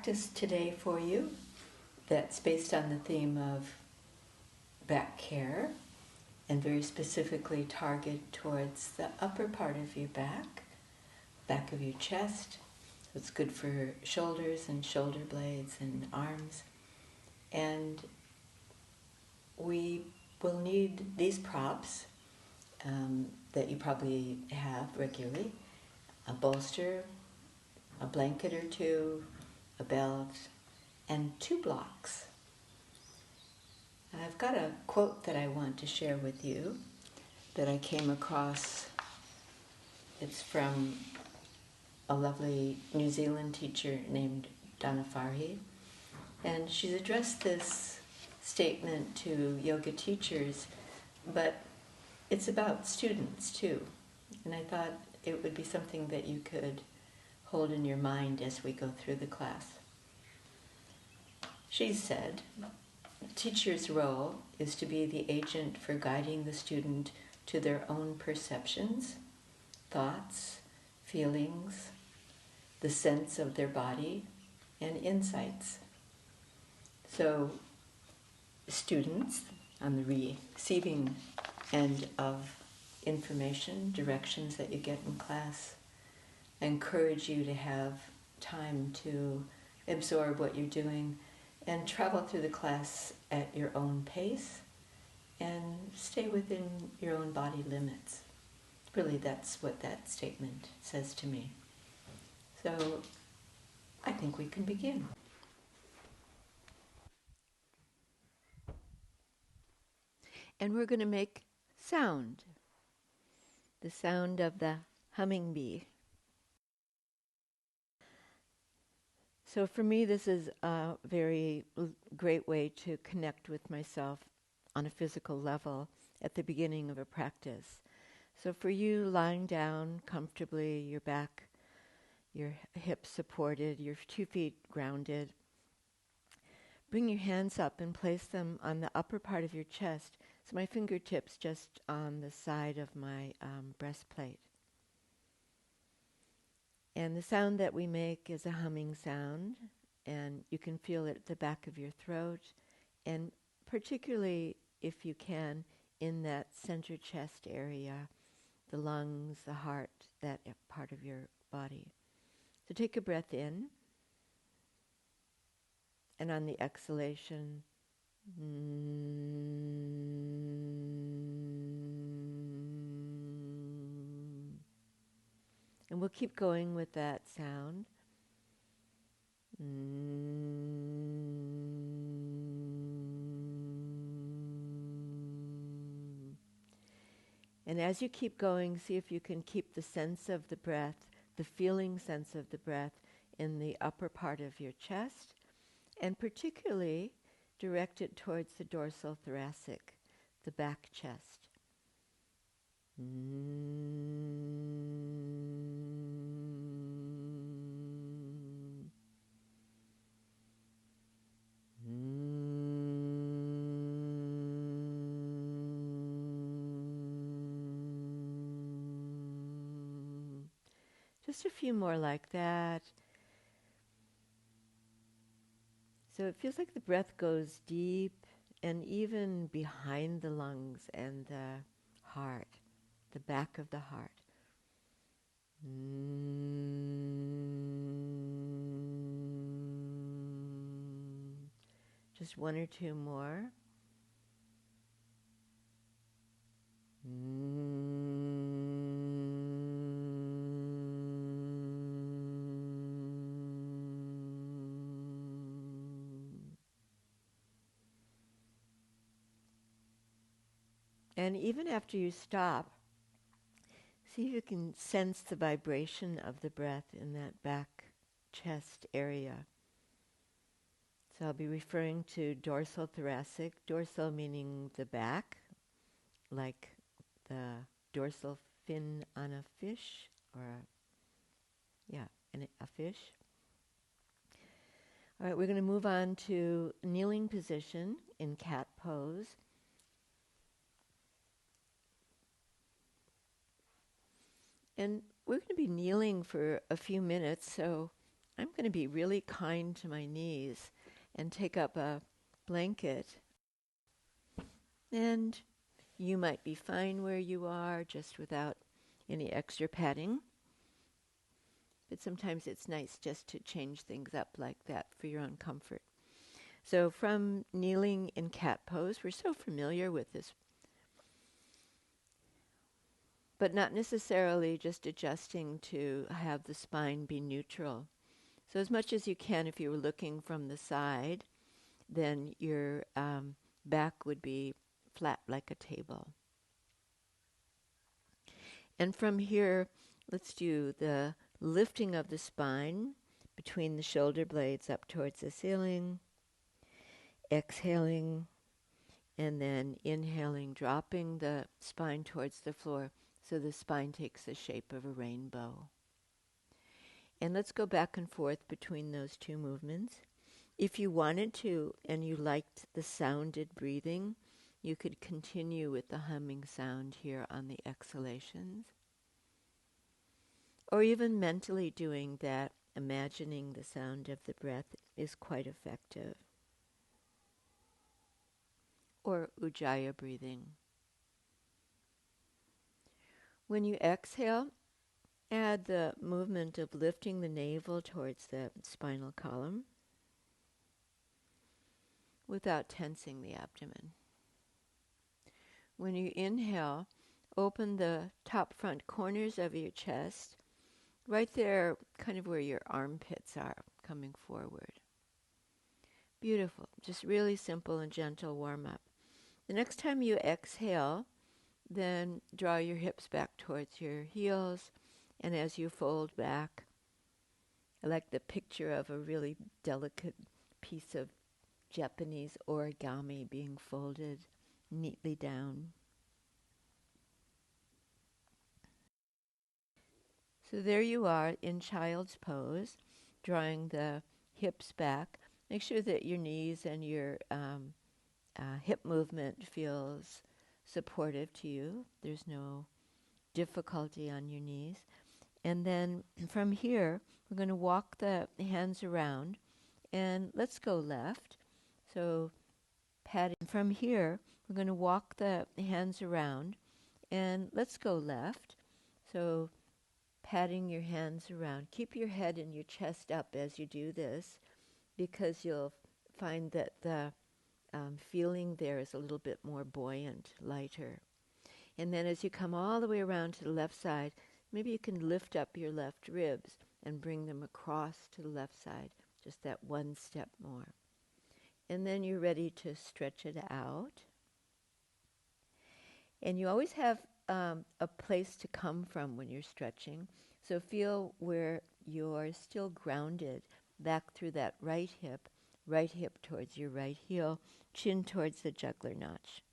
practice today for you that's based on the theme of back care and very specifically targeted towards the upper part of your back of your chest. So it's good for shoulders and shoulder blades and arms. And we will need these props that you probably have regularly: a bolster, a blanket or two, a belt, and 2 blocks. I've got a quote that I want to share with you that I came across. It's from a lovely New Zealand teacher named Donna Farhi, and she's addressed this statement to yoga teachers, but it's about students too. And I thought it would be something that you could hold in your mind as we go through the class. She said, "The teacher's role is to be the agent for guiding the student to their own perceptions, thoughts, feelings, the sense of their body, and insights." So students on the receiving end of information, directions that you get in class, I encourage you to have time to absorb what you're doing and travel through the class at your own pace and stay within your own body limits. Really, that's what that statement says to me. So I think we can begin. And we're going to make sound, the sound of the humming bee. So for me, this is a very great way to connect with myself on a physical level at the beginning of a practice. So for you, lying down comfortably, your back, your hips supported, your 2 feet grounded, bring your hands up and place them on the upper part of your chest. So my fingertips just on the side of my breastplate. And the sound that we make is a humming sound, and you can feel it at the back of your throat, and particularly, if you can, in that center chest area, the lungs, the heart, that part of your body. So take a breath in, and on the exhalation, and we'll keep going with that sound. And as you keep going, see if you can keep the sense of the breath, the feeling sense of the breath in the upper part of your chest, and particularly direct it towards the dorsal thoracic, the back chest. Just a few more like that. So it feels like the breath goes deep and even behind the lungs and the heart, the back of the heart. Just 1 or 2 more. And even after you stop, see if you can sense the vibration of the breath in that back chest area. So I'll be referring to dorsal thoracic, dorsal meaning the back, like the dorsal fin on a fish, or a fish. All right, we're going to move on to kneeling position in cat pose. And we're going to be kneeling for a few minutes, so I'm going to be really kind to my knees and take up a blanket. And you might be fine where you are, just without any extra padding. But sometimes it's nice just to change things up like that for your own comfort. So from kneeling in cat pose, we're so familiar with this, but not necessarily just adjusting to have the spine be neutral. So as much as you can, if you were looking from the side, then your back would be flat like a table. And from here, let's do the lifting of the spine between the shoulder blades up towards the ceiling, exhaling, and then inhaling, dropping the spine towards the floor so the spine takes the shape of a rainbow. And let's go back and forth between those two movements. If you wanted to and you liked the sounded breathing, you could continue with the humming sound here on the exhalations. Or even mentally doing that, imagining the sound of the breath is quite effective. Or Ujjayi breathing. When you exhale, add the movement of lifting the navel towards the spinal column without tensing the abdomen. When you inhale, open the top front corners of your chest, right there, kind of where your armpits are, coming forward. Beautiful. Just really simple and gentle warm-up. The next time you exhale, then draw your hips back towards your heels, and as you fold back, I like the picture of a really delicate piece of Japanese origami being folded neatly down. So there you are in child's pose, drawing the hips back. Make sure that your knees and your hip movement feels supportive to you. There's no difficulty on your knees. And then from here, we're going to walk the hands around, and let's go left. So patting from here, we're going to walk the hands around, and let's go left. So patting your hands around. Keep your head and your chest up as you do this, because you'll find that the feeling there is a little bit more buoyant, lighter. And then as you come all the way around to the left side, maybe you can lift up your left ribs and bring them across to the left side, just that one step more. And then you're ready to stretch it out. And you always have a place to come from when you're stretching. So feel where you're still grounded back through that right hip towards your right heel, chin towards the jugular notch.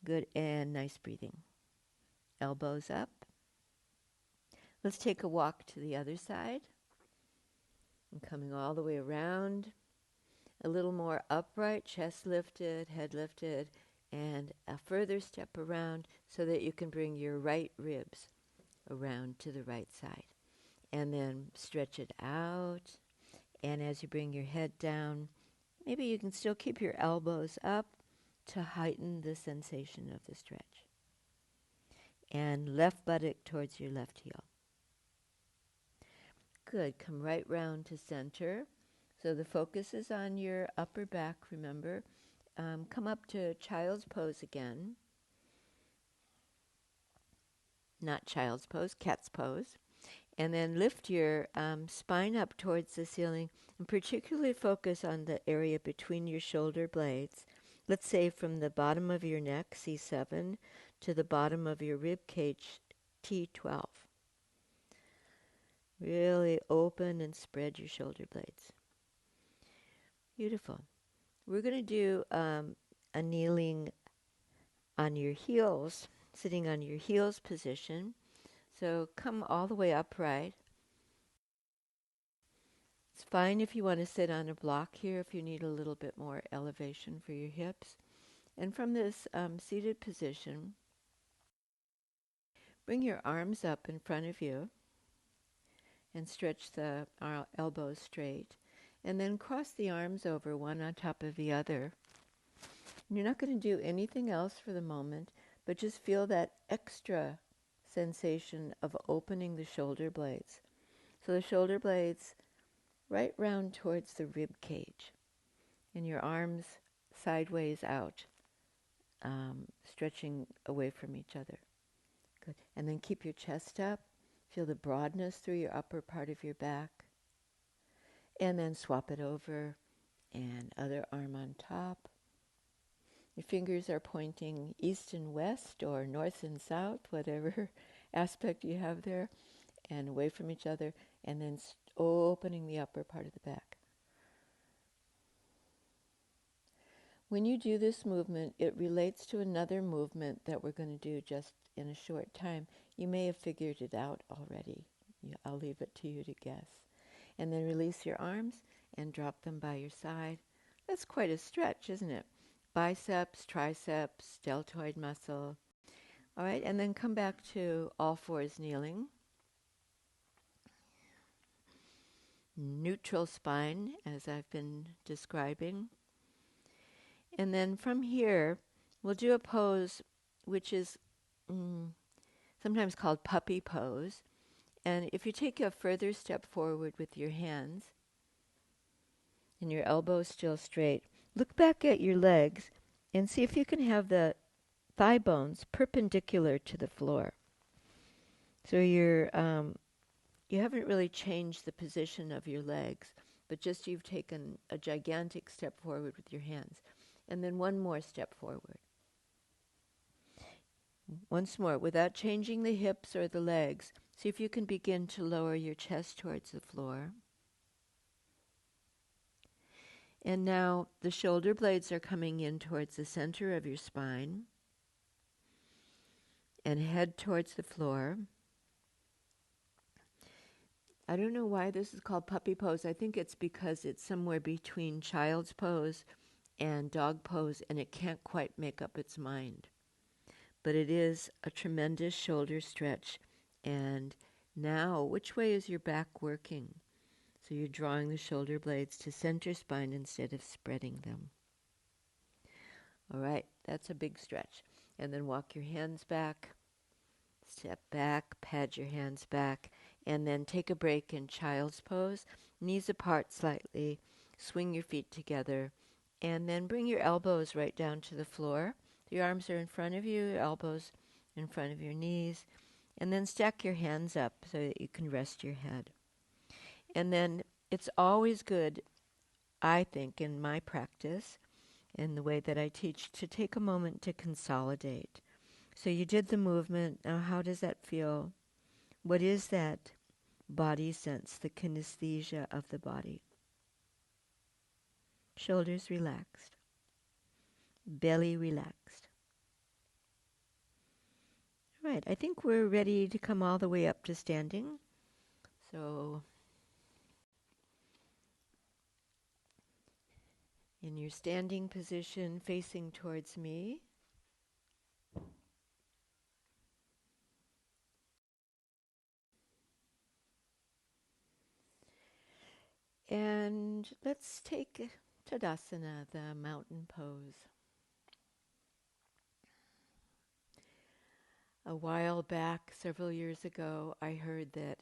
Good, and nice breathing. Elbows up. Let's take a walk to the other side. And coming all the way around. A little more upright, chest lifted, head lifted, and a further step around so that you can bring your right ribs around to the right side. And then stretch it out. And as you bring your head down, maybe you can still keep your elbows up to heighten the sensation of the stretch. And left buttock towards your left heel. Good. Come right round to center. So the focus is on your upper back, remember. Come up to child's pose again. Not child's pose, cat's pose. And then lift your spine up towards the ceiling and particularly focus on the area between your shoulder blades. Let's say from the bottom of your neck, C7, to the bottom of your rib cage, T12. Really open and spread your shoulder blades. Beautiful. We're going to do a kneeling on your heels, sitting on your heels position. So come all the way upright. It's fine if you want to sit on a block here if you need a little bit more elevation for your hips. And from this seated position, bring your arms up in front of you and stretch our elbows straight. And then cross the arms over one on top of the other. And you're not going to do anything else for the moment, but just feel that extra sensation of opening the shoulder blades. So the shoulder blades right round towards the rib cage, and your arms sideways out, stretching away from each other. Good. And then keep your chest up. Feel the broadness through your upper part of your back. And then swap it over, and other arm on top. Your fingers are pointing east and west, or north and south, whatever aspect you have there, and away from each other, and then opening the upper part of the back. When you do this movement, it relates to another movement that we're going to do just in a short time. You may have figured it out already. I'll leave it to you to guess. And then release your arms and drop them by your side. That's quite a stretch, isn't it? Biceps, triceps, deltoid muscle. All right, and then come back to all fours kneeling. Neutral spine, as I've been describing. And then from here, we'll do a pose which is sometimes called puppy pose. And if you take a further step forward with your hands and your elbows still straight, look back at your legs and see if you can have the thigh bones perpendicular to the floor. So you haven't really changed the position of your legs, but just you've taken a gigantic step forward with your hands. And then one more step forward. Once more, without changing the hips or the legs, see if you can begin to lower your chest towards the floor. And now the shoulder blades are coming in towards the center of your spine and head towards the floor. I don't know why this is called puppy pose. I think it's because it's somewhere between child's pose and dog pose, and it can't quite make up its mind. But it is a tremendous shoulder stretch. And now, which way is your back working? So you're drawing the shoulder blades to center spine instead of spreading them. All right, that's a big stretch. And then walk your hands back, step back, pad your hands back, and then take a break in child's pose. Knees apart slightly, swing your feet together, and then bring your elbows right down to the floor. Your arms are in front of you, your elbows in front of your knees, and then stack your hands up so that you can rest your head. And then it's always good, I think, in my practice, in the way that I teach, to take a moment to consolidate. So you did the movement. Now how does that feel? What is that body sense, the kinesthesia of the body? Shoulders relaxed. Belly relaxed. All right, I think we're ready to come all the way up to standing. So in your standing position, facing towards me, and let's take Tadasana, the mountain pose. A while back, several years ago, I heard that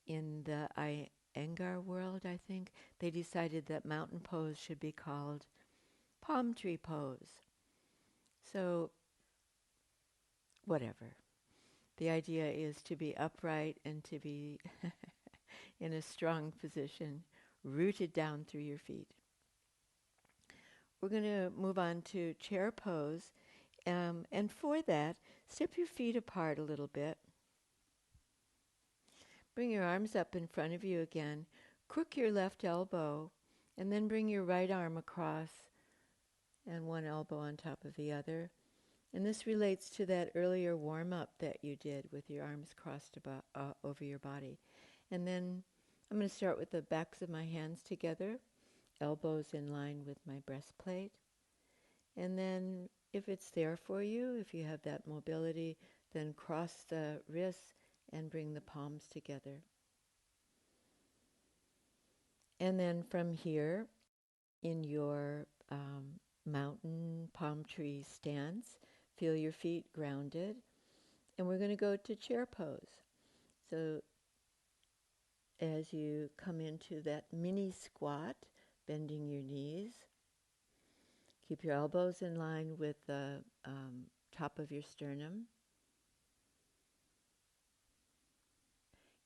in the Iyengar world, I think, they decided that mountain pose should be called palm tree pose. So, whatever. The idea is to be upright and to be in a strong position, rooted down through your feet. We're going to move on to chair pose. And for that, step your feet apart a little bit. Bring your arms up in front of you again. Crook your left elbow, and then bring your right arm across and one elbow on top of the other. And this relates to that earlier warm-up that you did with your arms crossed over your body. And then I'm going to start with the backs of my hands together, elbows in line with my breastplate. And then if it's there for you, if you have that mobility, then cross the wrists and bring the palms together. And then from here, in your mountain palm tree stance, feel your feet grounded. And we're going to go to chair pose. So as you come into that mini squat, bending your knees, keep your elbows in line with the top of your sternum.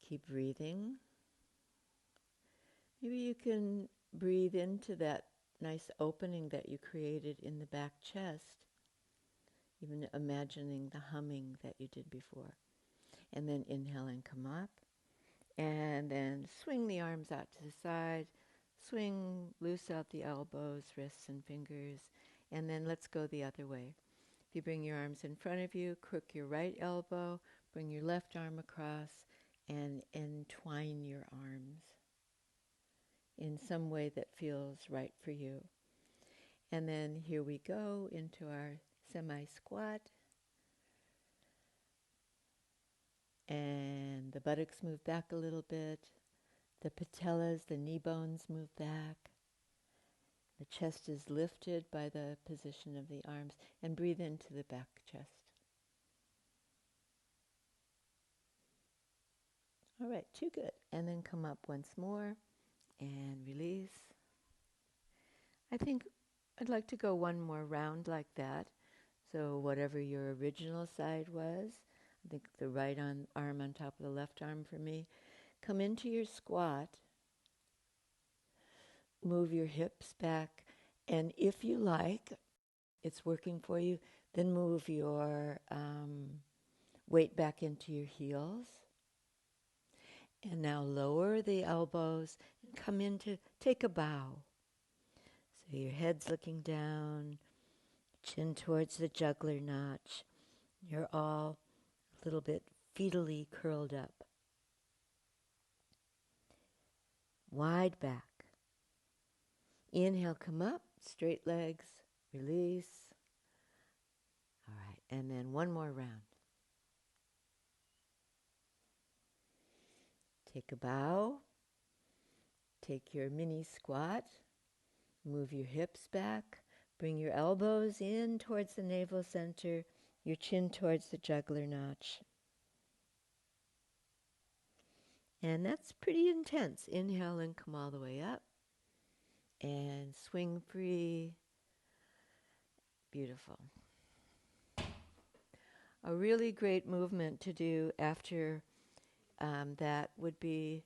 Keep breathing. Maybe you can breathe into that nice opening that you created in the back chest, even imagining the humming that you did before. And then inhale and come up. And then swing the arms out to the side. Swing, loose out the elbows, wrists, and fingers. And then let's go the other way. If you bring your arms in front of you, crook your right elbow, bring your left arm across, and entwine your arms in some way that feels right for you. And then here we go into our semi-squat. And the buttocks move back a little bit. The patellas, the knee bones move back. The chest is lifted by the position of the arms. And breathe into the back chest. All right, too good. And then come up once more and release. I think I'd like to go one more round like that. So whatever your original side was, I think the right arm on top of the left arm for me. Come into your squat. Move your hips back. And if you like, it's working for you, then move your weight back into your heels. And now lower the elbows and come into, take a bow. So your head's looking down, chin towards the jugular notch. You're all a little bit fetally curled up. Wide back. Inhale, come up, straight legs, release. All right, and then one more round. Take a bow. Take your mini squat. Move your hips back. Bring your elbows in towards the navel center, your chin towards the jugular notch. And that's pretty intense. Inhale and come all the way up. And swing free. Beautiful. A really great movement to do after that would be,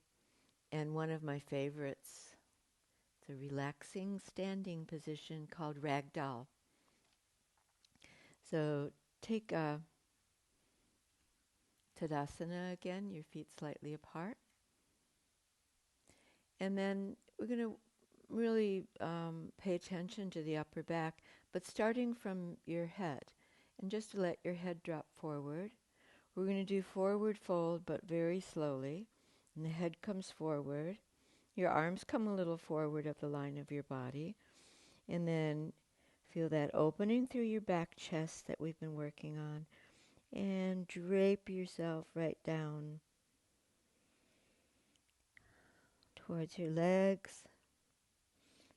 and one of my favorites, it's a relaxing standing position called ragdoll. So take a Tadasana again, your feet slightly apart. And then we're going to really pay attention to the upper back, but starting from your head. And just to let your head drop forward, we're going to do forward fold, but very slowly. And the head comes forward. Your arms come a little forward of the line of your body. And then feel that opening through your back chest that we've been working on. And drape yourself right down towards your legs.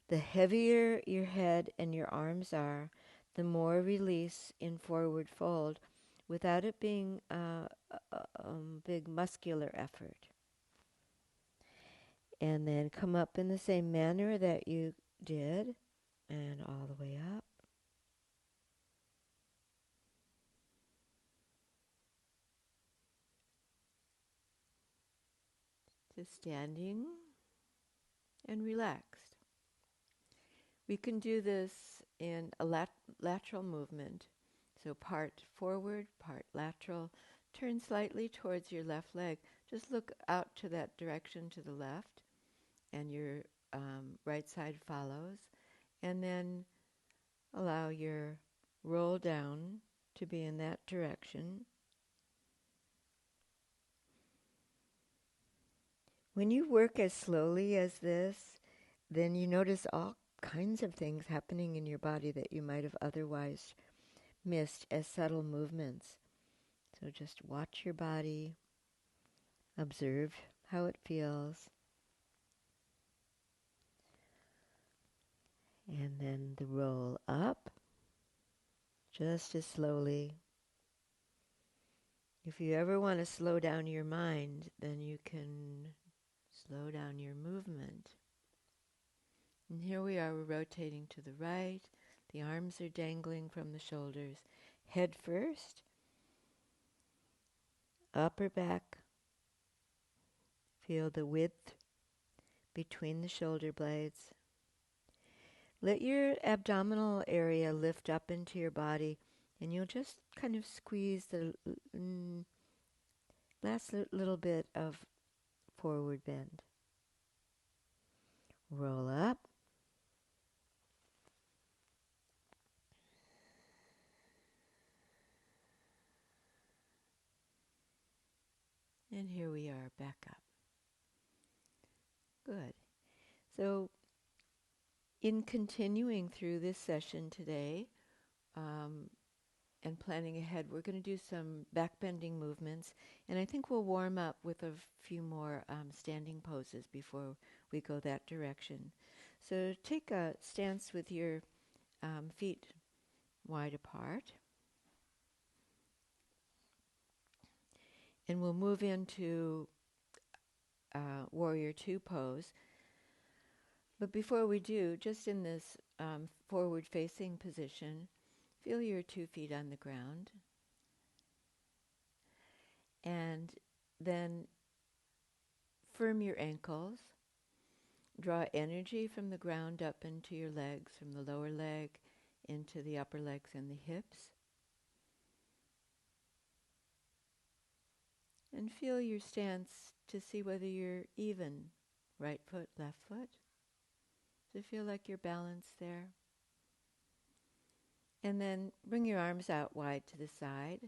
The heavier your head and your arms are, the more release in forward fold without it being a big muscular effort. And then come up in the same manner that you did, and all the way up. Just standing and relaxed. We can do this in a lateral movement. So part forward, part lateral. Turn slightly towards your left leg. Just look out to that direction to the left, and your right side follows. And then allow your roll down to be in that direction. When you work as slowly as this, then you notice all kinds of things happening in your body that you might have otherwise missed as subtle movements. So just watch your body, observe how it feels. And then the roll up, just as slowly. If you ever want to slow down your mind, then you can slow down your movement. And here we are, we're rotating to the right. The arms are dangling from the shoulders. Head first, upper back. Feel the width between the shoulder blades. Let your abdominal area lift up into your body, and you'll just kind of squeeze the last little bit of forward bend. Roll up. And here we are, back up. Good. So, in continuing through this session today, and planning ahead, we're going to do some back-bending movements, and I think we'll warm up with a few more standing poses before we go that direction. So take a stance with your feet wide apart, and we'll move into Warrior Two pose. But before we do, just in this forward-facing position, feel your 2 feet on the ground. And then firm your ankles. Draw energy from the ground up into your legs, from the lower leg into the upper legs and the hips. And feel your stance to see whether you're even, right foot, left foot. So feel like you're balanced there. And then bring your arms out wide to the side.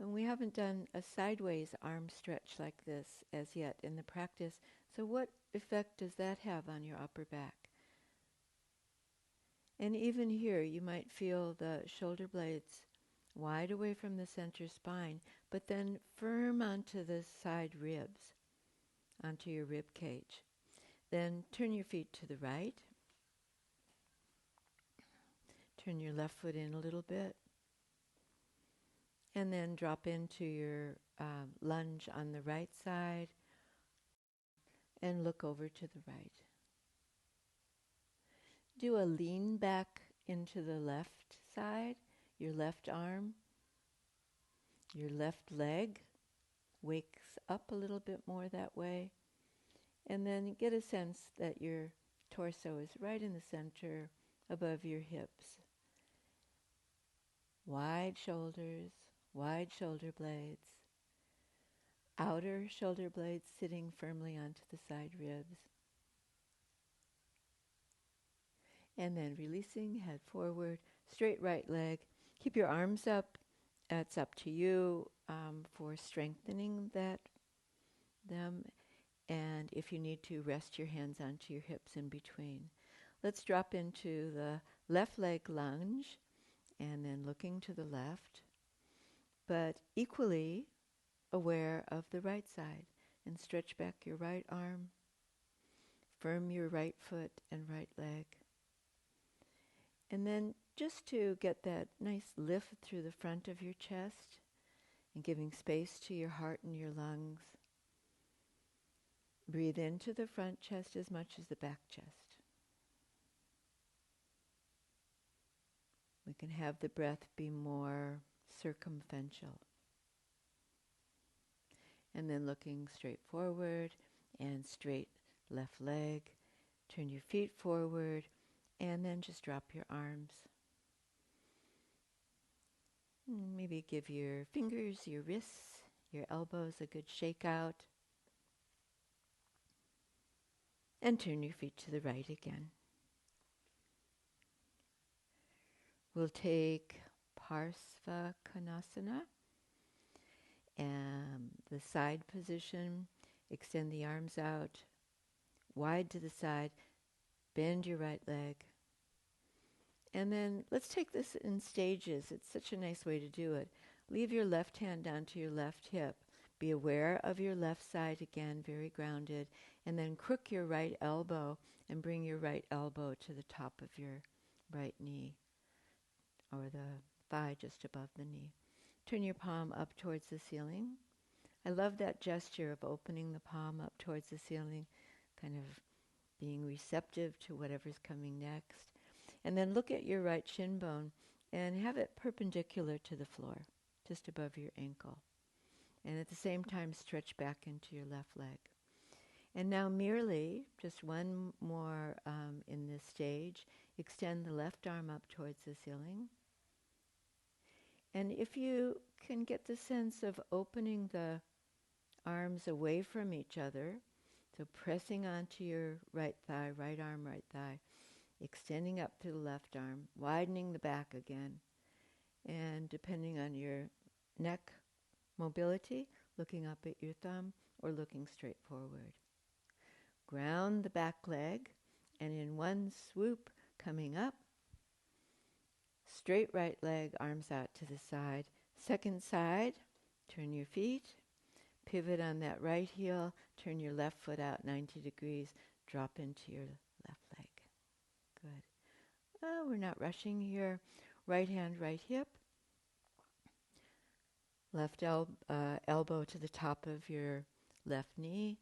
And we haven't done a sideways arm stretch like this as yet in the practice. So what effect does that have on your upper back? And even here, you might feel the shoulder blades wide away from the center spine, but then firm onto the side ribs, onto your rib cage. Then turn your feet to the right. Turn your left foot in a little bit. And then drop into your lunge on the right side and look over to the right. Do a lean back into the left side, your left arm, your left leg wakes up a little bit more that way. And then get a sense that your torso is right in the center above your hips. Wide shoulders, wide shoulder blades. Outer shoulder blades sitting firmly onto the side ribs. And then releasing, head forward, straight right leg. Keep your arms up. It's up to you for strengthening them. And if you need to, rest your hands onto your hips in between. Let's drop into the left leg lunge and then looking to the left, but equally aware of the right side. And stretch back your right arm, firm your right foot and right leg. And then just to get that nice lift through the front of your chest and giving space to your heart and your lungs, breathe into the front chest as much as the back chest. We can have the breath be more circumferential. And then looking straight forward and straight left leg. Turn your feet forward and then just drop your arms. Maybe give your fingers, your wrists, your elbows a good shake out. And turn your feet to the right again. We'll take Parsva Konasana. And the side position, extend the arms out, wide to the side, bend your right leg. And then let's take this in stages. It's such a nice way to do it. Leave your left hand onto your left hip. Be aware of your left side again, very grounded. And then crook your right elbow and bring your right elbow to the top of your right knee, or the thigh just above the knee. Turn your palm up towards the ceiling. I love that gesture of opening the palm up towards the ceiling, kind of being receptive to whatever's coming next. And then look at your right shin bone and have it perpendicular to the floor, just above your ankle. And at the same time, stretch back into your left leg. And now merely, just one more in this stage, extend the left arm up towards the ceiling. And if you can get the sense of opening the arms away from each other, so pressing onto your right thigh, right arm, right thigh, extending up to the left arm, widening the back again, and depending on your neck mobility, looking up at your thumb or looking straight forward. Ground the back leg, and in one swoop, coming up, straight right leg, arms out to the side. Second side, turn your feet, pivot on that right heel, turn your left foot out 90 degrees, drop into your left leg. Good. Oh, we're not rushing here. Right hand, right hip. Left elbow to the top of your left knee.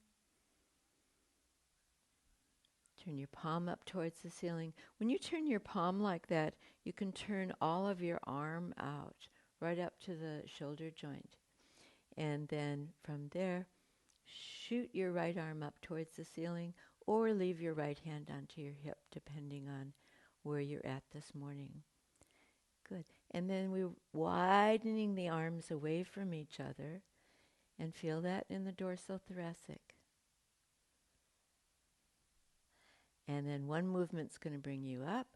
Turn your palm up towards the ceiling. When you turn your palm like that, you can turn all of your arm out, right up to the shoulder joint. And then from there, shoot your right arm up towards the ceiling, or leave your right hand onto your hip, depending on where you're at this morning. Good. And then we're widening the arms away from each other, and feel that in the dorsal thoracic. And then one movement's going to bring you up,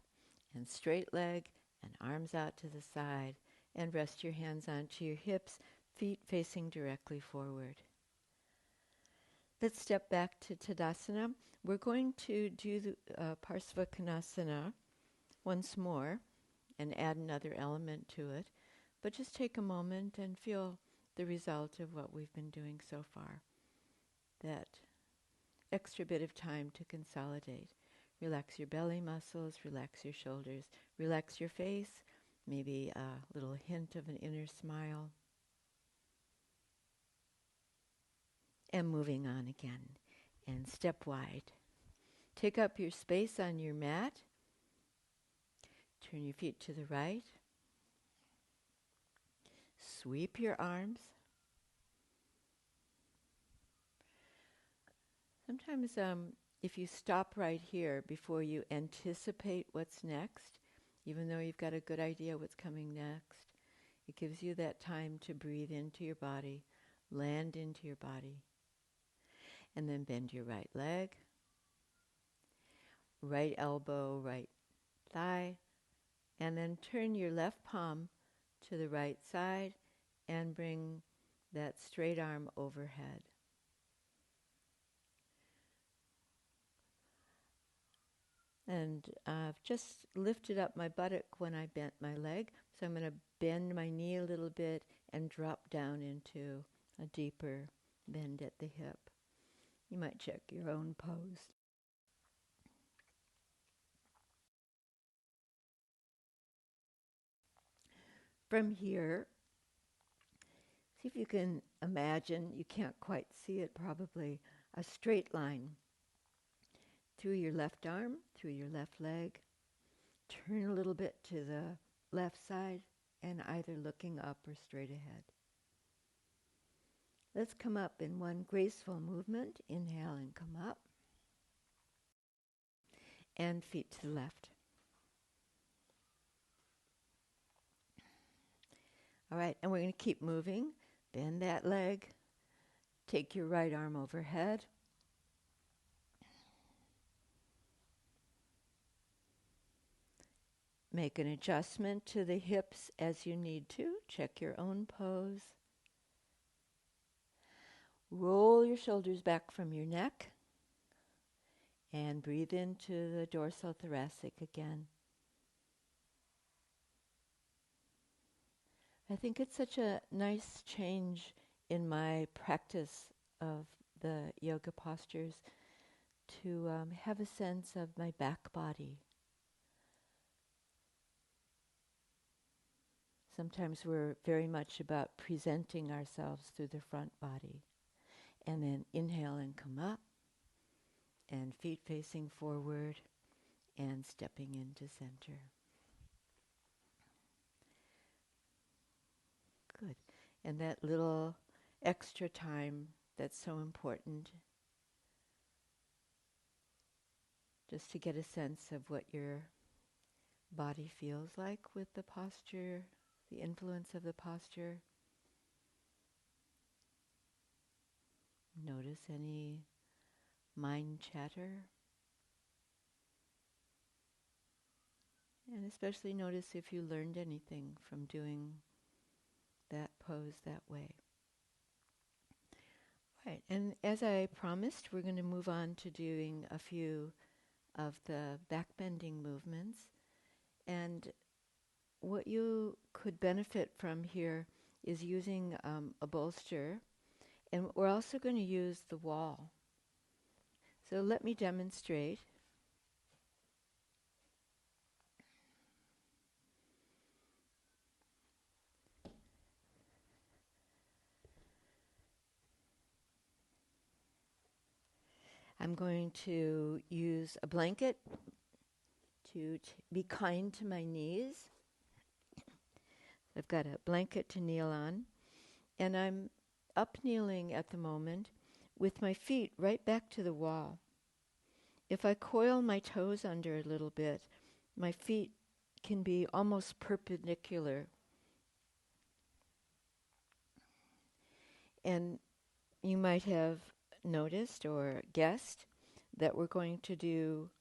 and straight leg, and arms out to the side, and rest your hands onto your hips, feet facing directly forward. Let's step back to Tadasana. We're going to do the Parsvakonasana once more and add another element to it, but just take a moment and feel the result of what we've been doing so far. That extra bit of time to consolidate. Relax your belly muscles, relax your shoulders, relax your face, maybe a little hint of an inner smile. And moving on again. And step wide. Take up your space on your mat. Turn your feet to the right. Sweep your arms. Sometimes if you stop right here before you anticipate what's next, even though you've got a good idea what's coming next, it gives you that time to breathe into your body, land into your body. And then bend your right leg, right elbow, right thigh, and then turn your left palm to the right side and bring that straight arm overhead. And I've just lifted up my buttock when I bent my leg, so I'm going to bend my knee a little bit and drop down into a deeper bend at the hip. You might check your own pose. From here, see if you can imagine, you can't quite see it probably, a straight line through your left arm, through your left leg. Turn a little bit to the left side and either looking up or straight ahead. Let's come up in one graceful movement. Inhale and come up. And feet to the left. All right, and we're going to keep moving. Bend that leg. Take your right arm overhead. Make an adjustment to the hips as you need to. Check your own pose. Roll your shoulders back from your neck. And breathe into the dorsal thoracic again. I think it's such a nice change in my practice of the yoga postures to have a sense of my back body. Sometimes we're very much about presenting ourselves through the front body. And then inhale and come up, and feet facing forward, and stepping into center. Good. And that little extra time that's so important, just to get a sense of what your body feels like with the posture, the influence of the posture. Notice any mind chatter. And especially notice if you learned anything from doing that pose that way. Right, and as I promised, we're going to move on to doing a few of the backbending movements. And what you could benefit from here is using a bolster. And we're also going to use the wall. So let me demonstrate. I'm going to use a blanket to be kind to my knees. I've got a blanket to kneel on, and I'm up kneeling at the moment with my feet right back to the wall. If I coil my toes under a little bit, my feet can be almost perpendicular. And you might have noticed or guessed that we're going to do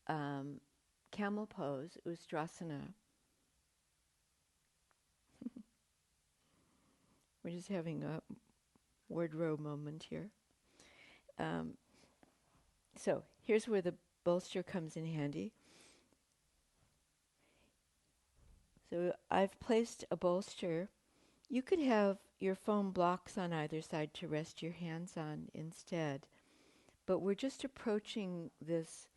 camel pose, Ustrasana. We're just having a wardrobe moment here. So here's where the bolster comes in handy. So I've placed a bolster. You could have your foam blocks on either side to rest your hands on instead. But we're just approaching this,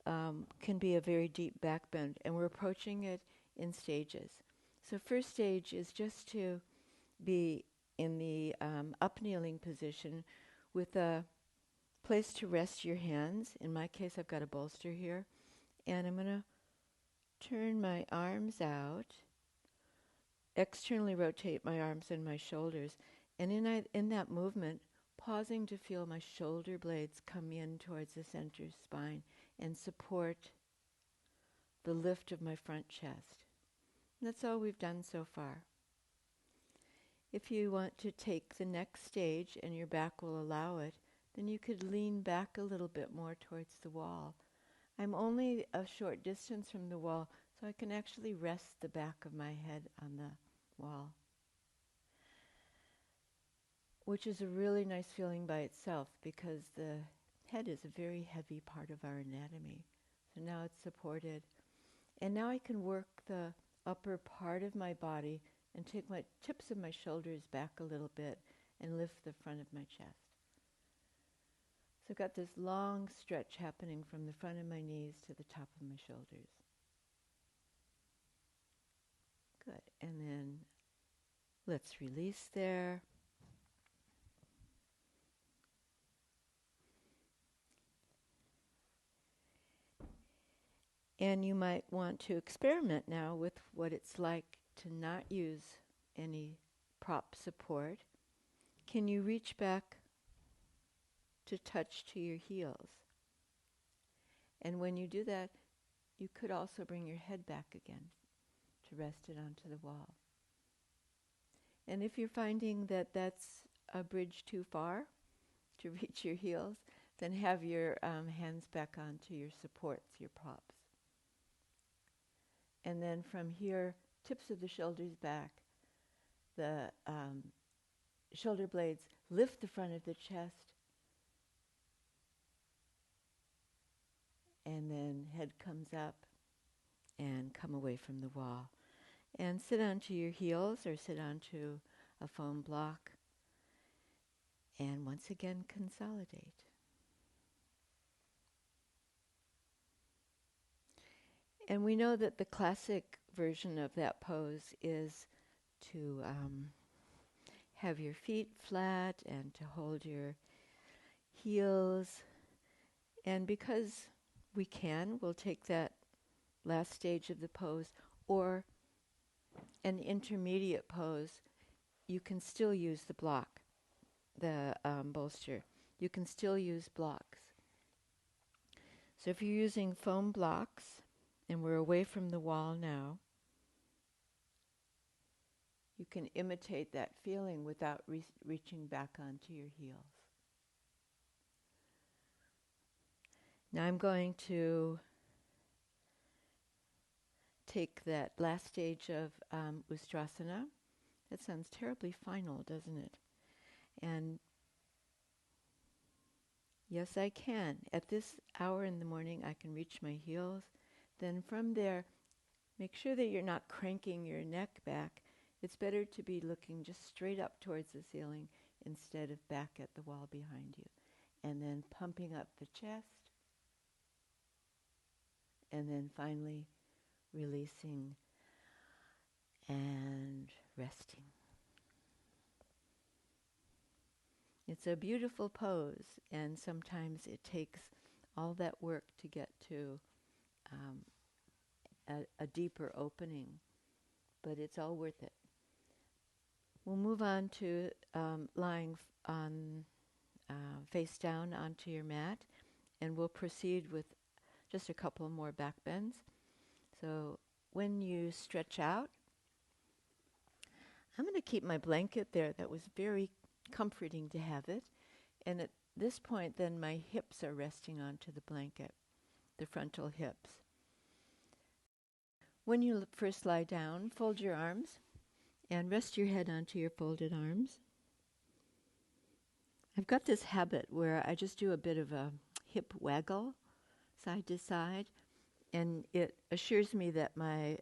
can be a very deep back bend, and we're approaching it in stages. So first stage is just to be in the up kneeling position with a place to rest your hands. In my case, I've got a bolster here. And I'm going to turn my arms out, externally rotate my arms and my shoulders. And in that movement, pausing to feel my shoulder blades come in towards the center spine and support the lift of my front chest. And that's all we've done so far. If you want to take the next stage and your back will allow it, then you could lean back a little bit more towards the wall. I'm only a short distance from the wall, so I can actually rest the back of my head on the wall, which is a really nice feeling by itself because the head is a very heavy part of our anatomy. So now it's supported. And now I can work the upper part of my body and take my tips of my shoulders back a little bit and lift the front of my chest. So I've got this long stretch happening from the front of my knees to the top of my shoulders. Good. And then let's release there. And you might want to experiment now with what it's like to not use any prop support. Can you reach back to touch to your heels? And when you do that, you could also bring your head back again to rest it onto the wall. And if you're finding that that's a bridge too far to reach your heels, then have your hands back onto your supports, your props. And then from here, tips of the shoulders back, the shoulder blades lift the front of the chest, and then head comes up and come away from the wall. And sit onto your heels or sit onto a foam block. And once again, consolidate. And we know that the classic version of that pose is to have your feet flat and to hold your heels. And because we can, we'll take that last stage of the pose, or an intermediate pose. You can still use the block, the bolster. You can still use blocks. So if you're using foam blocks, and we're away from the wall now, you can imitate that feeling without reaching back onto your heels. Now I'm going to take that last stage of Ustrasana. That sounds terribly final, doesn't it? And yes, I can. At this hour in the morning, I can reach my heels. Then from there, make sure that you're not cranking your neck back. It's better to be looking just straight up towards the ceiling instead of back at the wall behind you. And then pumping up the chest. And then finally releasing and resting. It's a beautiful pose, and sometimes it takes all that work to get to a deeper opening, but it's all worth it. We'll move on to lying on face down onto your mat, and we'll proceed with just a couple more back bends. So when you stretch out, I'm going to keep my blanket there. That was very comforting to have it. And at this point, then my hips are resting onto the blanket, the frontal hips. When you first lie down, fold your arms and rest your head onto your folded arms. I've got this habit where I just do a bit of a hip waggle, side to side, and it assures me that my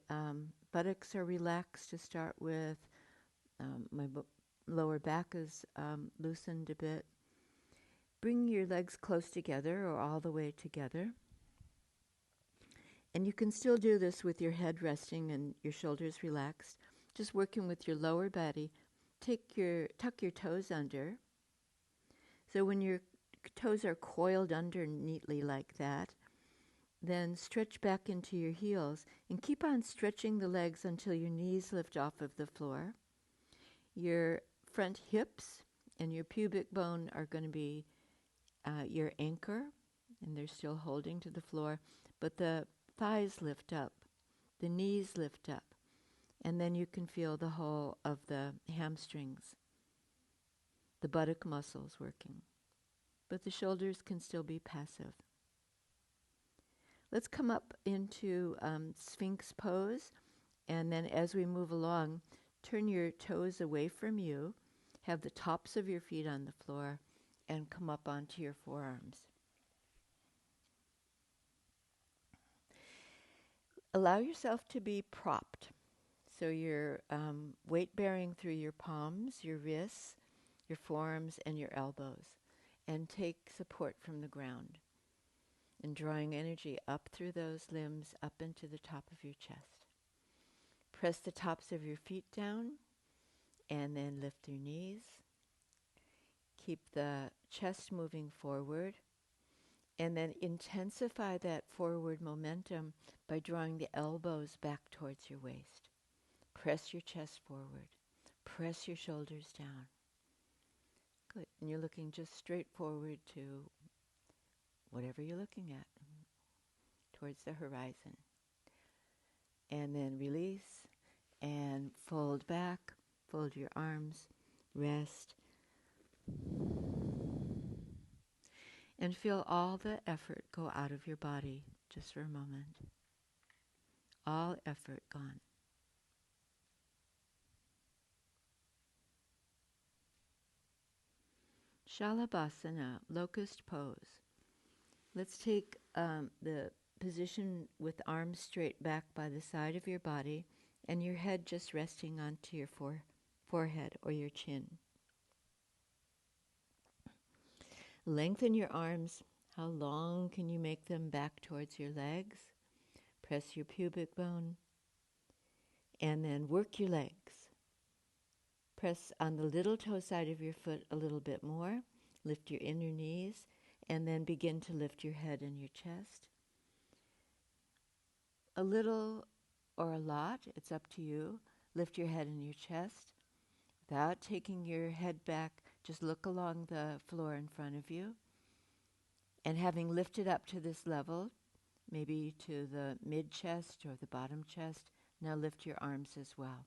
buttocks are relaxed to start with, my lower back is loosened a bit. Bring your legs close together or all the way together. And you can still do this with your head resting and your shoulders relaxed. Just working with your lower body. Tuck your toes under. So when your toes are coiled under neatly like that, then stretch back into your heels and keep on stretching the legs until your knees lift off of the floor. Your front hips and your pubic bone are going to be your anchor, and they're still holding to the floor, but the thighs lift up, the knees lift up, and then you can feel the whole of the hamstrings, the buttock muscles working. But the shoulders can still be passive. Let's come up into Sphinx pose, and then as we move along, turn your toes away from you, have the tops of your feet on the floor, and come up onto your forearms. Allow yourself to be propped. So you're weight bearing through your palms, your wrists, your forearms, and your elbows. And take support from the ground. And drawing energy up through those limbs, up into the top of your chest. Press the tops of your feet down, and then lift your knees. Keep the chest moving forward. And then intensify that forward momentum by drawing the elbows back towards your waist. Press your chest forward. Press your shoulders down. Good. And you're looking just straight forward to whatever you're looking at, towards the horizon. And then release and fold back. Fold your arms. Rest. And feel all the effort go out of your body just for a moment. All effort gone. Shalabhasana, locust pose. Let's take the position with arms straight back by the side of your body and your head just resting onto your forehead or your chin. Lengthen your arms. How long can you make them back towards your legs? Press your pubic bone. And then work your legs. Press on the little toe side of your foot a little bit more. Lift your inner knees. And then begin to lift your head and your chest. A little or a lot, it's up to you. Lift your head and your chest. Without taking your head back, just look along the floor in front of you. And having lifted up to this level, maybe to the mid-chest or the bottom chest, now lift your arms as well.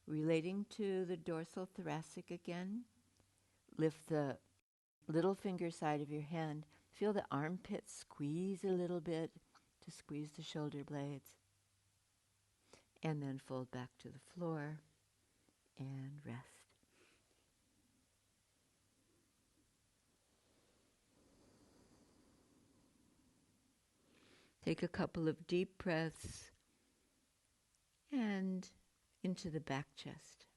Relating to the dorsal thoracic again, lift the little finger side of your hand. Feel the armpit squeeze a little bit to squeeze the shoulder blades. And then fold back to the floor and rest. Take a couple of deep breaths and into the back chest.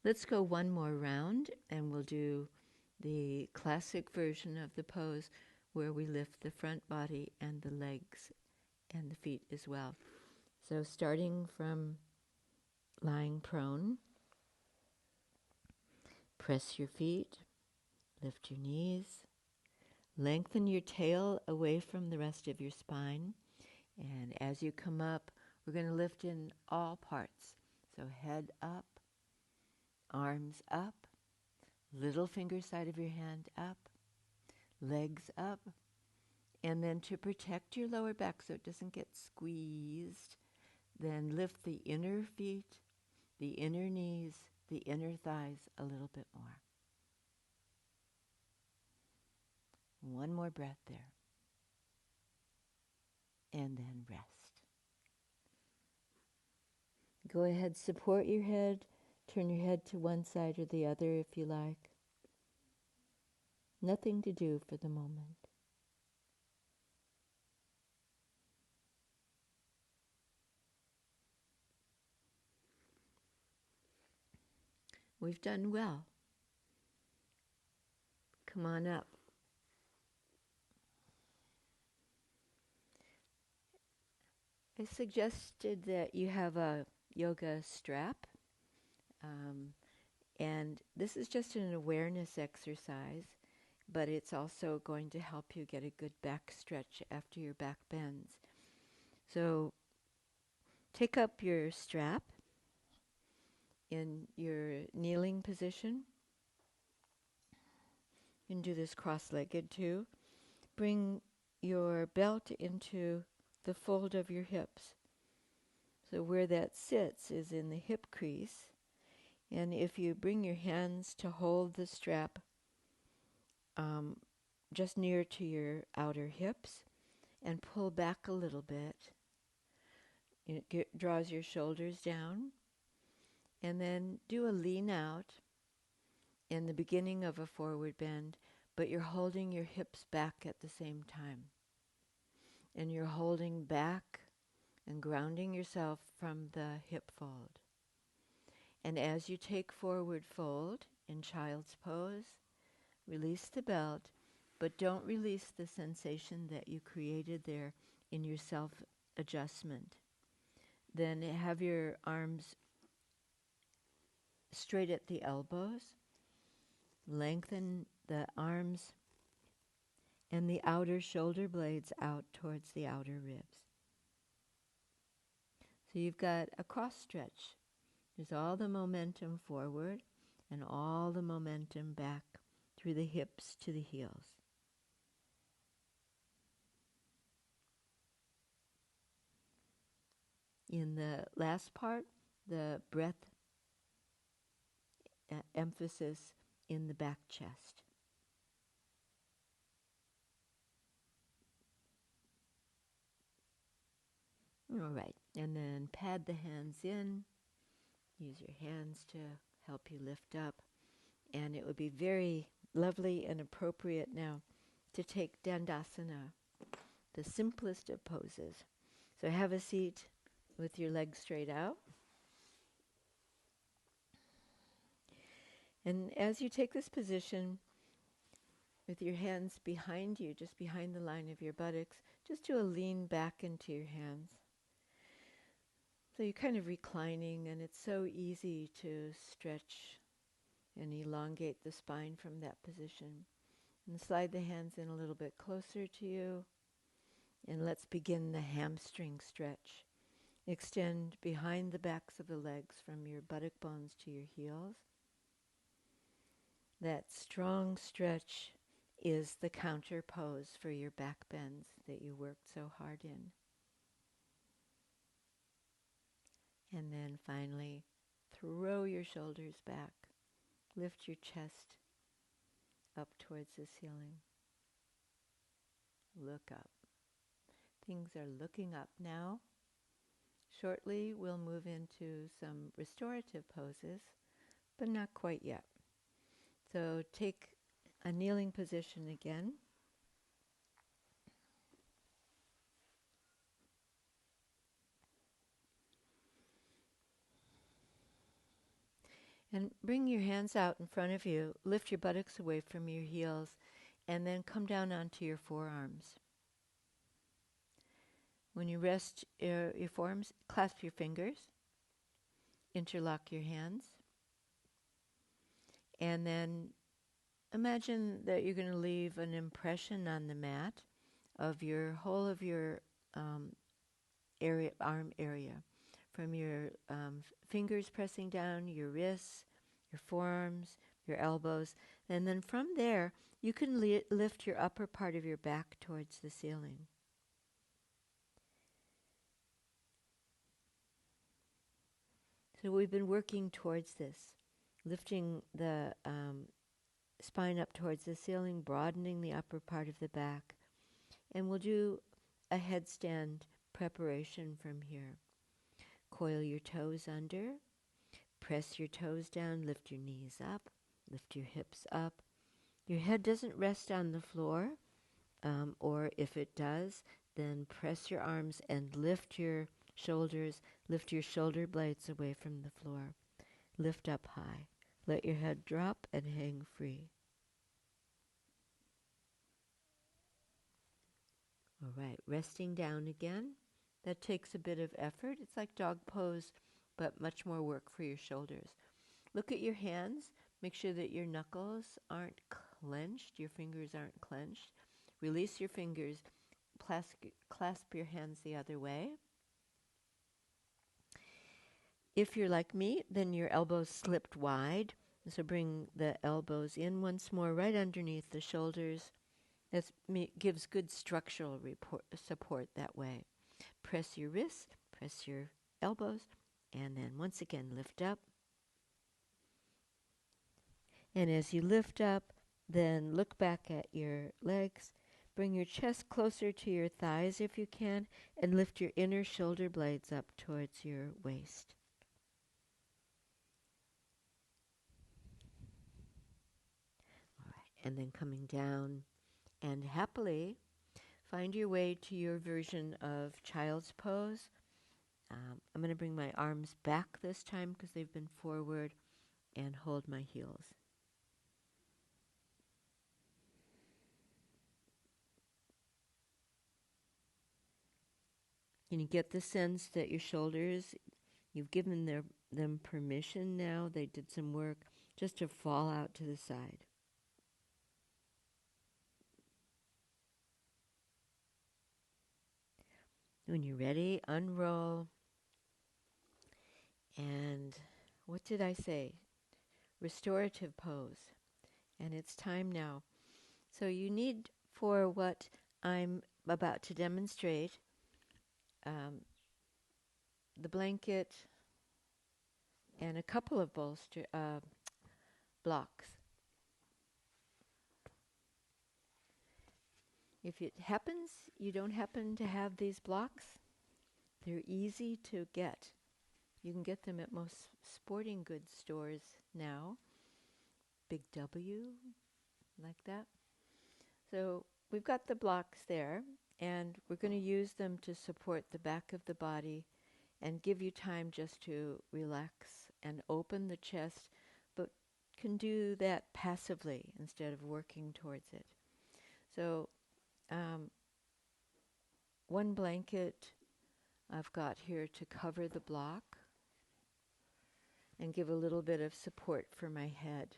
Let's go one more round and we'll do the classic version of the pose where we lift the front body and the legs and the feet as well. So starting from lying prone, press your feet, lift your knees, lengthen your tail away from the rest of your spine, and as you come up, we're going to lift in all parts. So head up, arms up, little finger side of your hand up, legs up, and then to protect your lower back so it doesn't get squeezed, then lift the inner feet, the inner knees, the inner thighs a little bit more. One more breath there. And then rest. Go ahead, support your head, turn your head to one side or the other if you like. Nothing to do for the moment. We've done well. Come on up. I suggested that you have a yoga strap, and this is just an awareness exercise, but it's also going to help you get a good back stretch after your back bends. So take up your strap in your kneeling position. You can do this cross-legged too. Bring your belt into the fold of your hips. So where that sits is in the hip crease. And if you bring your hands to hold the strap just near to your outer hips and pull back a little bit, it draws your shoulders down. And then do a lean out in the beginning of a forward bend, but you're holding your hips back at the same time. And you're holding back and grounding yourself from the hip fold. And as you take forward fold in child's pose, release the belt, but don't release the sensation that you created there in your self-adjustment. Then have your arms straight at the elbows. Lengthen the arms and the outer shoulder blades out towards the outer ribs. So you've got a cross stretch. There's all the momentum forward and all the momentum back through the hips to the heels. In the last part, the breath emphasis in the back chest. All right, and then pad the hands in. Use your hands to help you lift up. And it would be very lovely and appropriate now to take Dandasana, the simplest of poses. So have a seat with your legs straight out. And as you take this position with your hands behind you, just behind the line of your buttocks, just do a lean back into your hands. So you're kind of reclining, and it's so easy to stretch and elongate the spine from that position. And slide the hands in a little bit closer to you. And let's begin the hamstring stretch. Extend behind the backs of the legs from your buttock bones to your heels. That strong stretch is the counter pose for your back bends that you worked so hard in. And then finally, throw your shoulders back. Lift your chest up towards the ceiling. Look up. Things are looking up now. Shortly, we'll move into some restorative poses, but not quite yet. So take a kneeling position again. And bring your hands out in front of you. Lift your buttocks away from your heels, and then come down onto your forearms. When you rest your forearms, clasp your fingers, interlock your hands, and then imagine that you're going to leave an impression on the mat of your whole of your area, arm area, from your fingers pressing down, your wrists, your forearms, your elbows, and then from there you can lift your upper part of your back towards the ceiling. So we've been working towards this, lifting the spine up towards the ceiling, broadening the upper part of the back, and we'll do a headstand preparation from here. Coil your toes under, press your toes down, lift your knees up, lift your hips up. Your head doesn't rest on the floor, or if it does, then press your arms and lift your shoulders, lift your shoulder blades away from the floor. Lift up high. Let your head drop and hang free. All right, resting down again. That takes a bit of effort. It's like dog pose, but much more work for your shoulders. Look at your hands. Make sure that your knuckles aren't clenched, your fingers aren't clenched. Release your fingers. Clasp your hands the other way. If you're like me, then your elbows slipped wide. So bring the elbows in once more, right underneath the shoulders. That gives good structural support that way. Press your wrists, press your elbows, and then once again lift up. And as you lift up, then look back at your legs. Bring your chest closer to your thighs if you can, and lift your inner shoulder blades up towards your waist. All right, and then coming down, and happily find your way to your version of child's pose. I'm going to bring my arms back this time because they've been forward, and hold my heels. And you get the sense that your shoulders, you've given them permission now, they did some work, just to fall out to the side. When you're ready, unroll. And what did I say? Restorative pose. And it's time now. So you need, for what I'm about to demonstrate, the blanket and a couple of blocks. If it happens you don't happen to have these blocks, they're easy to get. You can get them at most sporting goods stores now. Big W, like that. So we've got the blocks there, and we're going to use them to support the back of the body and give you time just to relax and open the chest, but can do that passively instead of working towards it. So one blanket I've got here to cover the block and give a little bit of support for my head.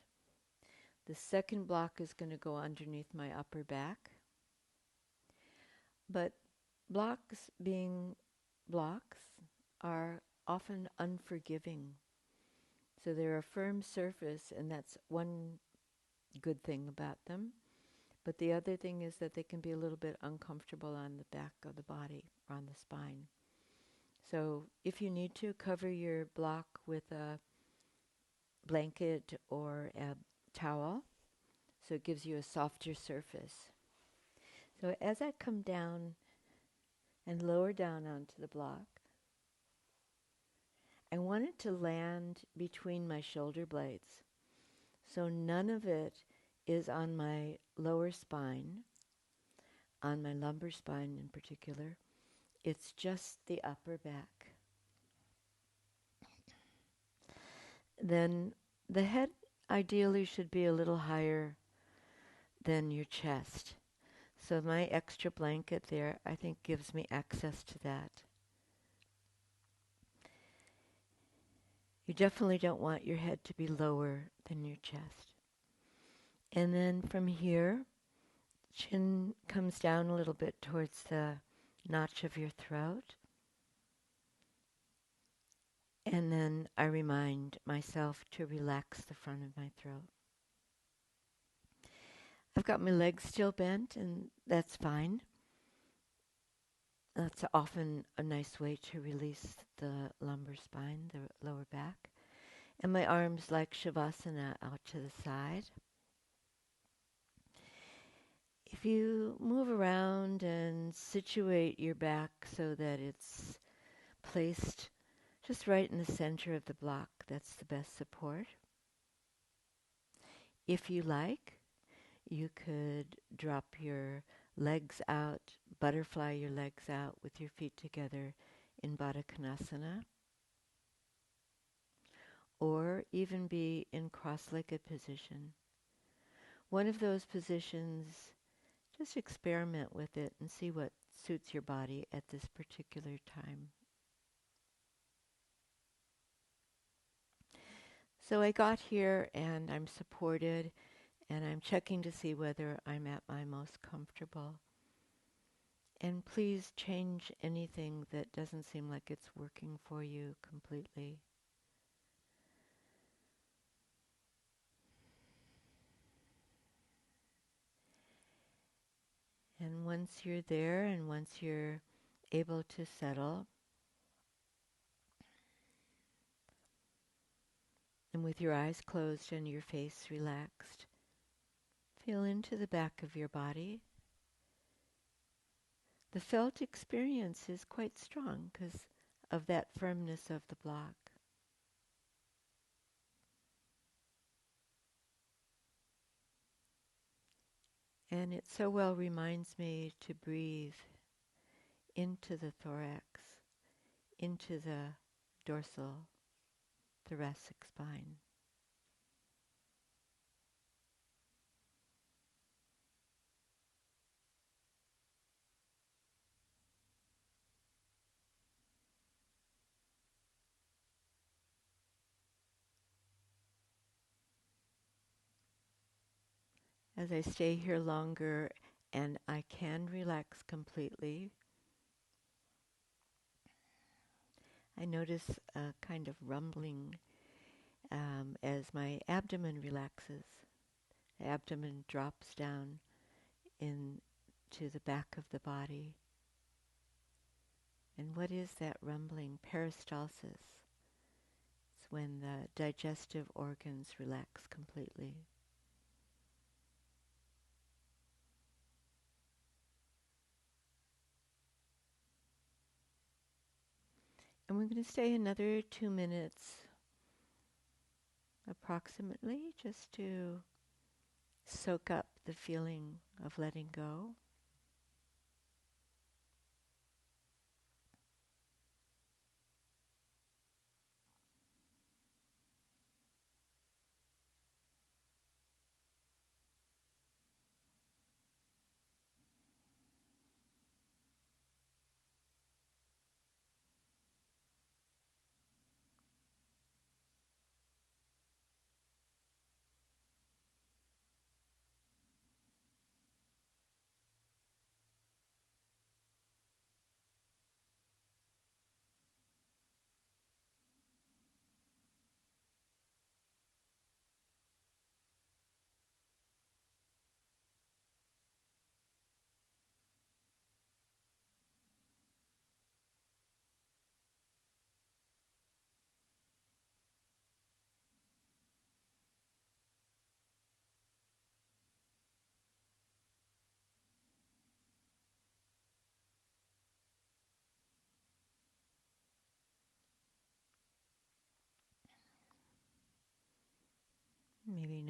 The second block is going to go underneath my upper back. But blocks, being blocks, are often unforgiving. So they're a firm surface, and that's one good thing about them. But the other thing is that they can be a little bit uncomfortable on the back of the body, or on the spine. So if you need to, cover your block with a blanket or a towel, so it gives you a softer surface. So as I come down and lower down onto the block, I want it to land between my shoulder blades. So none of it is on my lower spine, on my lumbar spine in particular. It's just the upper back. Then the head ideally should be a little higher than your chest. So my extra blanket there, I think, gives me access to that. You definitely don't want your head to be lower than your chest. And then from here, chin comes down a little bit towards the notch of your throat. And then I remind myself to relax the front of my throat. I've got my legs still bent, and that's fine. That's often a nice way to release the lumbar spine, the lower back. And my arms like Shavasana out to the side. If you move around and situate your back so that it's placed just right in the center of the block, that's the best support. If you like, you could drop your legs out, butterfly your legs out with your feet together in Baddha Konasana, or even be in cross-legged position. One of those positions, just experiment with it and see what suits your body at this particular time. So I got here and I'm supported, and I'm checking to see whether I'm at my most comfortable. And please change anything that doesn't seem like it's working for you completely. And once you're there and once you're able to settle, and with your eyes closed and your face relaxed, feel into the back of your body. The felt experience is quite strong because of that firmness of the block. And it so well reminds me to breathe into the thorax, into the dorsal thoracic spine. As I stay here longer and I can relax completely, I notice a kind of rumbling as my abdomen relaxes. The abdomen drops down into the back of the body. And what is that rumbling? Peristalsis. It's when the digestive organs relax completely. And we're going to stay another 2 minutes approximately just to soak up the feeling of letting go.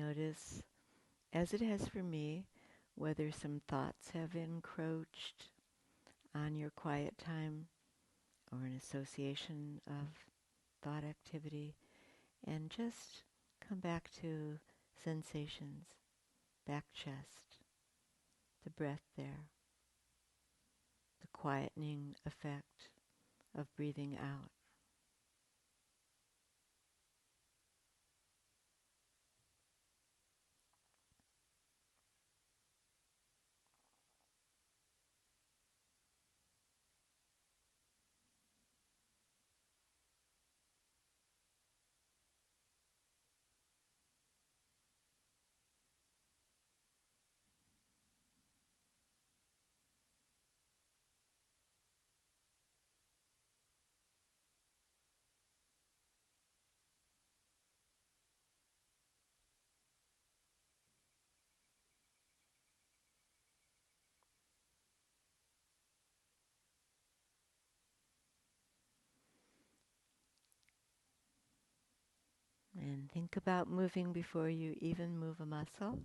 notice, as it has for me, whether some thoughts have encroached on your quiet time or an association of thought activity, and just come back to sensations, back chest, the breath there, the quietening effect of breathing out. And think about moving before you even move a muscle.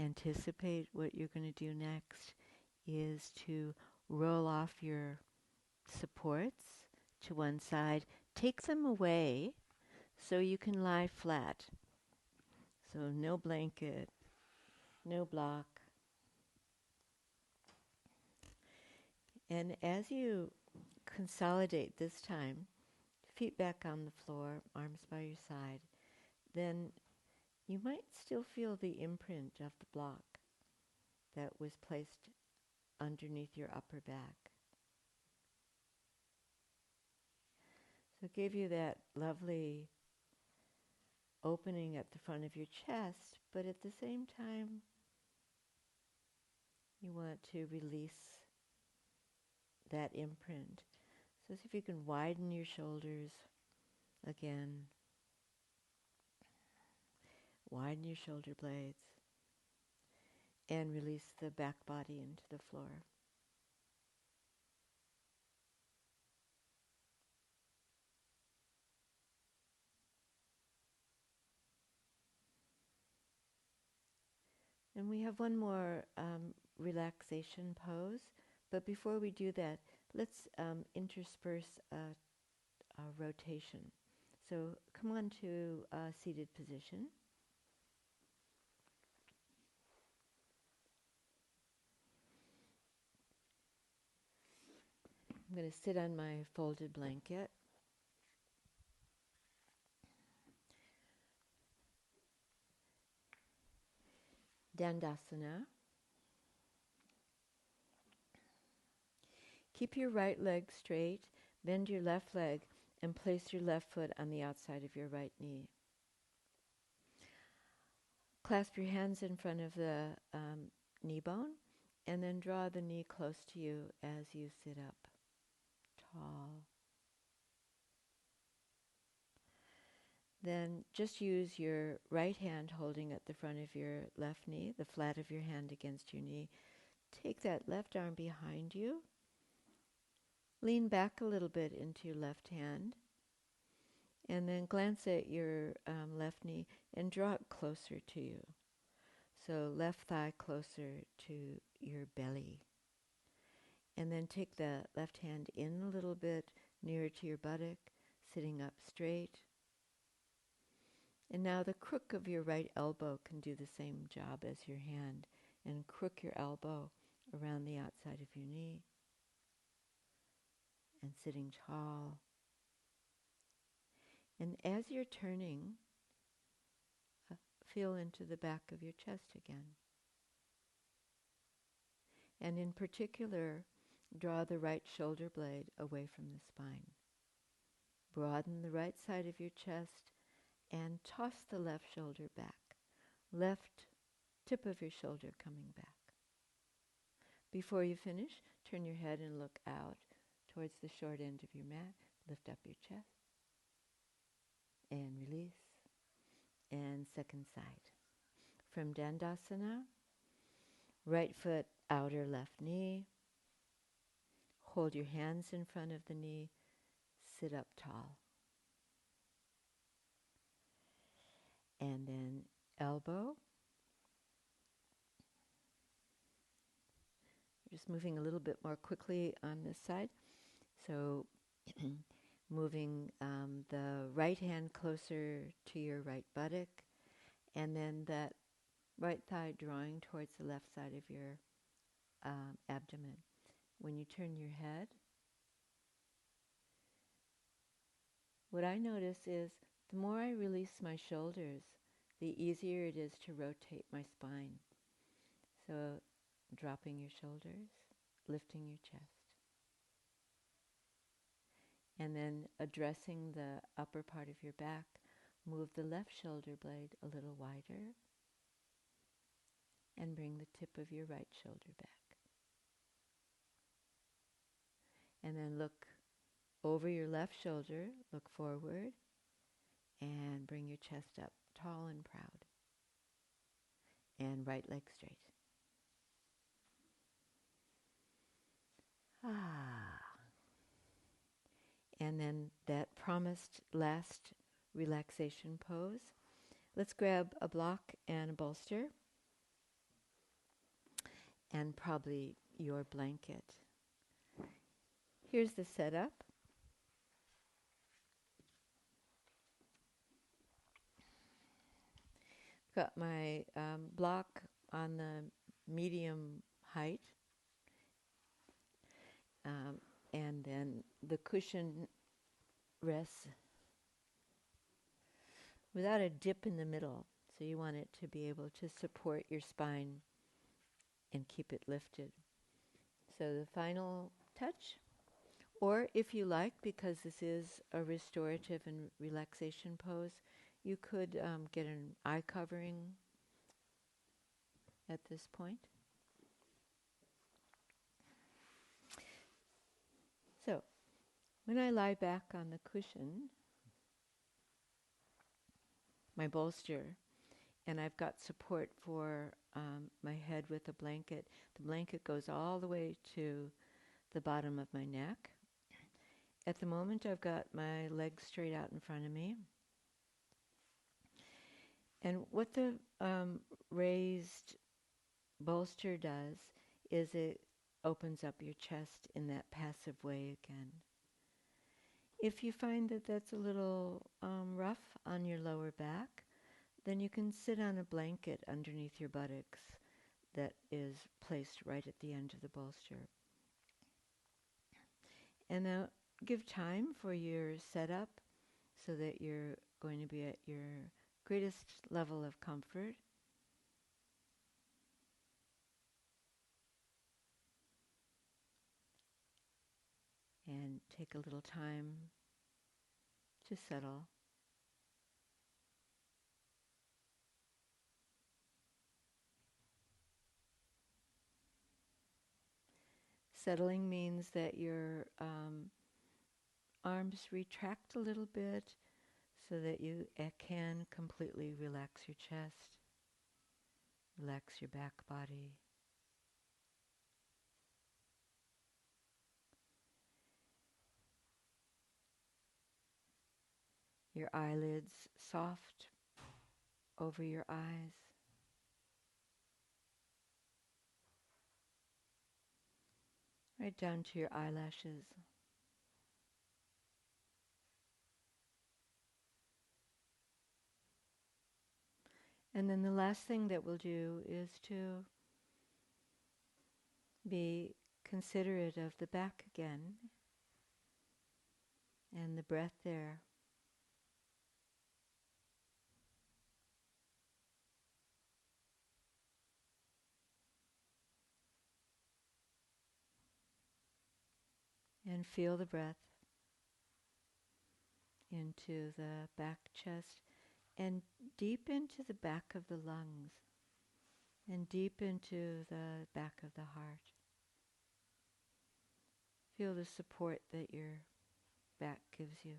Anticipate what you're going to do next is to roll off your supports to one side, take them away so you can lie flat. So no blanket, no block. And as you consolidate this time, feet back on the floor, arms by your side, then you might still feel the imprint of the block that was placed underneath your upper back. So it gave you that lovely opening at the front of your chest, but at the same time, you want to release that imprint. So see if you can widen your shoulders again. Widen your shoulder blades and release the back body into the floor. And we have one more relaxation pose, but before we do that, let's intersperse a rotation. So come on to a seated position. I'm going to sit on my folded blanket. Dandasana. Keep your right leg straight, bend your left leg, and place your left foot on the outside of your right knee. Clasp your hands in front of the knee bone, and then draw the knee close to you as you sit up, tall. Then just use your right hand holding at the front of your left knee, the flat of your hand against your knee. Take that left arm behind you. Lean back a little bit into your left hand. And then glance at your left knee and draw it closer to you. So left thigh closer to your belly. And then take the left hand in a little bit nearer to your buttock, sitting up straight. And now the crook of your right elbow can do the same job as your hand, and crook your elbow around the outside of your knee. And sitting tall. And as you're turning, feel into the back of your chest again. And in particular, draw the right shoulder blade away from the spine. Broaden the right side of your chest and toss the left shoulder back. Left tip of your shoulder coming back. Before you finish, turn your head and look out towards the short end of your mat. Lift up your chest. And release. And second side. From Dandasana, right foot outer left knee. Hold your hands in front of the knee. Sit up tall. And then elbow. Just moving a little bit more quickly on this side. So moving the right hand closer to your right buttock, and then that right thigh drawing towards the left side of your abdomen. When you turn your head, what I notice is the more I release my shoulders, the easier it is to rotate my spine. So dropping your shoulders, lifting your chest. And then addressing the upper part of your back, move the left shoulder blade a little wider and bring the tip of your right shoulder back. And then look over your left shoulder, look forward, and bring your chest up tall and proud. And right leg straight. Ah. And then that promised last relaxation pose. Let's grab a block and a bolster. And probably your blanket. Here's the setup. Got my block on the medium height, and then the cushion rests without a dip in the middle. So you want it to be able to support your spine and keep it lifted. So the final touch, or if you like, because this is a restorative and relaxation pose, you could get an eye covering at this point. So, when I lie back on the cushion, my bolster, and I've got support for my head with a blanket, the blanket goes all the way to the bottom of my neck. At the moment, I've got my legs straight out in front of me. And what the raised bolster does is it opens up your chest in that passive way again. If you find that that's a little rough on your lower back, then you can sit on a blanket underneath your buttocks that is placed right at the end of the bolster. And now give time for your setup so that you're going to be at your greatest level of comfort. And take a little time to settle. Settling means that your arms retract a little bit so that you can completely relax your chest, relax your back body. Your eyelids soft over your eyes. Right down to your eyelashes. And then the last thing that we'll do is to be considerate of the back again and the breath there. And feel the breath into the back chest and deep into the back of the lungs and deep into the back of the heart. Feel the support that your back gives you.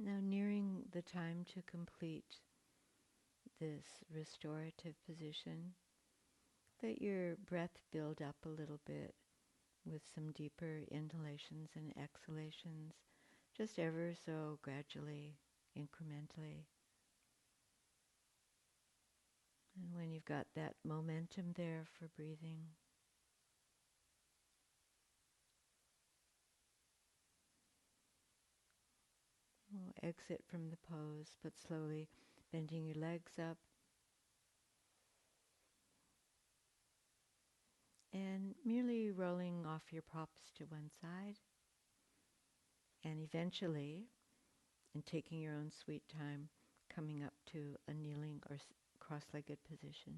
Now, nearing the time to complete this restorative position, let your breath build up a little bit with some deeper inhalations and exhalations, just ever so gradually, incrementally. And when you've got that momentum there for breathing, we'll exit from the pose, but slowly bending your legs up and merely rolling off your props to one side. And eventually, in taking your own sweet time, coming up to a kneeling or cross-legged position.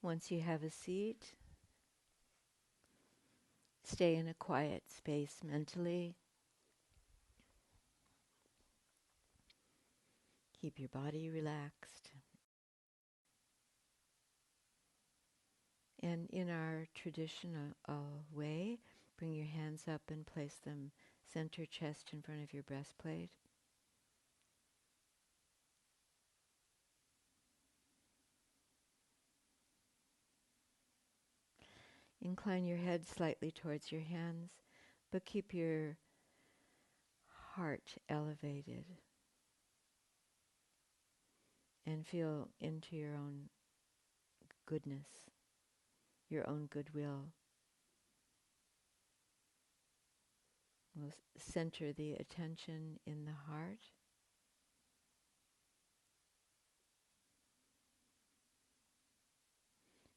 Once you have a seat, stay in a quiet space mentally. Keep your body relaxed. And in our traditional way, bring your hands up and place them center chest in front of your breastplate. Incline your head slightly towards your hands, but keep your heart elevated. And feel into your own goodness, your own goodwill. We'll center the attention in the heart.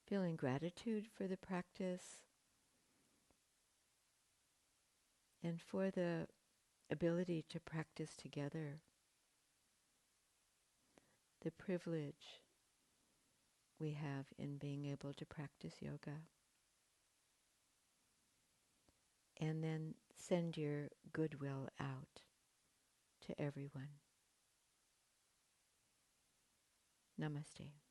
Feeling gratitude for the practice and for the ability to practice together. The privilege we have in being able to practice yoga. And then send your goodwill out to everyone. Namaste.